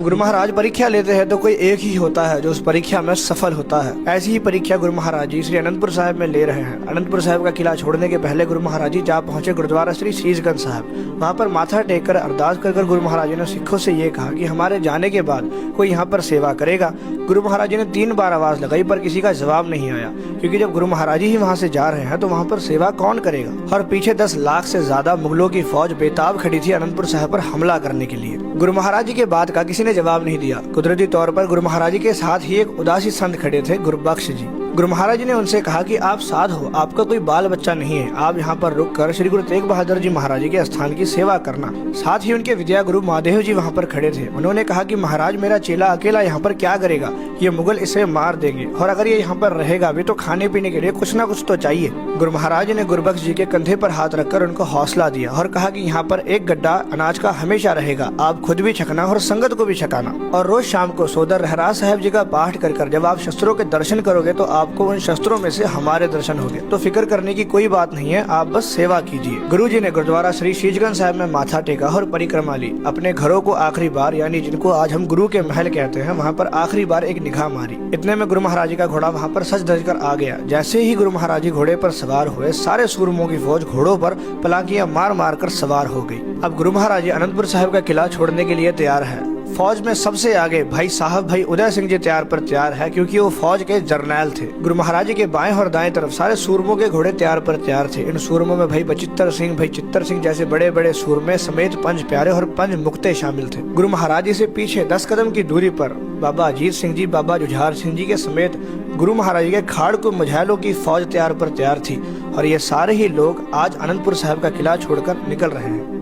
गुरु महाराज परीक्षा लेते हैं तो कोई एक ही होता है जो उस परीक्षा में सफल होता है। ऐसी ही परीक्षा गुरु महाराज जी श्री अनंतपुर साहिब में ले रहे हैं। अनंतपुर साहिब का किला छोड़ने के पहले गुरु महाराज जी जा पहुंचे गुरुद्वारा श्री शीशगंज साहिब। वहां पर माथा टेक कर अरदास कर गुरु महाराज जी ने सिखों से ये कहा कि हमारे जाने के बाद कोई यहाँ पर सेवा करेगा। गुरु महाराज जी ने 3 बार आवाज लगाई पर किसी का जवाब नहीं आया, क्योंकि जब गुरु महाराज ही वहाँ से जा रहे हैं तो वहाँ पर सेवा कौन करेगा। और पीछे 10 लाख से ज्यादा मुगलों की फौज बेताब खड़ी थी अनंतपुर साहिब पर हमला करने के लिए। गुरु महाराज जी के बात का किसी ने जवाब नहीं दिया। कुदरती तौर पर गुरु महाराज जी के साथ ही एक उदासी संत खड़े थे, गुरुबख्श जी। गुरु महाराज जी ने उनसे कहा कि आप साध हो, आपका कोई बाल बच्चा नहीं है, आप यहाँ पर रुककर श्री गुरु तेग बहादुर जी महाराज जी के स्थान की सेवा करना। साथ ही उनके विद्या गुरु महादेव जी वहाँ पर खड़े थे। उन्होंने कहा कि महाराज मेरा चेला अकेला यहाँ पर क्या करेगा, ये मुगल इसे मार देंगे और अगर ये यहाँ पर रहेगा भी तो खाने पीने के लिए कुछ ना कुछ तो चाहिए। गुरु महाराज जी ने गुरुबख्श जी के कंधे पर हाथ रखकर उनको हौसला दिया और कहा कि यहाँ पर एक गड्ढा अनाज का हमेशा रहेगा, आप खुद भी छकना और संगत को भी छकाना। और रोज शाम को सोदर रहराज साहब जी का पाठ कर जब आप शस्त्रों के दर्शन करोगे तो आपको उन शस्त्रों में से हमारे दर्शन होंगे। तो फिक्र करने की कोई बात नहीं है, आप बस सेवा कीजिए। गुरु जी ने गुरुद्वारा श्री शीशगंज साहिब में माथा टेका और परिक्रमा ली। अपने घरों को आखिरी बार, यानी जिनको आज हम गुरु के महल कहते हैं, वहाँ पर आखिरी बार एक निगाह मारी। इतने में गुरु महाराज जी का घोड़ा वहाँ पर सज धज कर आ गया। जैसे ही गुरु महाराज जी घोड़े पर सवार हुए, सारे सूरमों की फौज घोड़ों पर पलाकियां मार मार कर सवार हो गई। अब गुरु महाराज जी अनंतपुर साहिब का किला छोड़ने के लिए तैयार है। फौज में सबसे आगे भाई उदय सिंह जी तैयार है, क्योंकि वो फौज के जर्नैल थे। गुरु महाराज जी के बाएं और दाएं तरफ सारे सूरमों के घोड़े तैयार थे। इन सूरमों में भाई बचित्तर सिंह जैसे बड़े बड़े सूरमे समेत 5 प्यारे और 5 मुक्ते शामिल थे। गुरु महाराज जी से पीछे 10 कदम की दूरी पर बाबा अजीत सिंह जी, बाबा जुझार सिंह जी के समेत गुरु महाराज जी के खाड़कू मुझैलों की फौज तैयार थी। और ये सारे ही लोग आज अनंतपुर साहिब का किला छोड़कर निकल रहे हैं।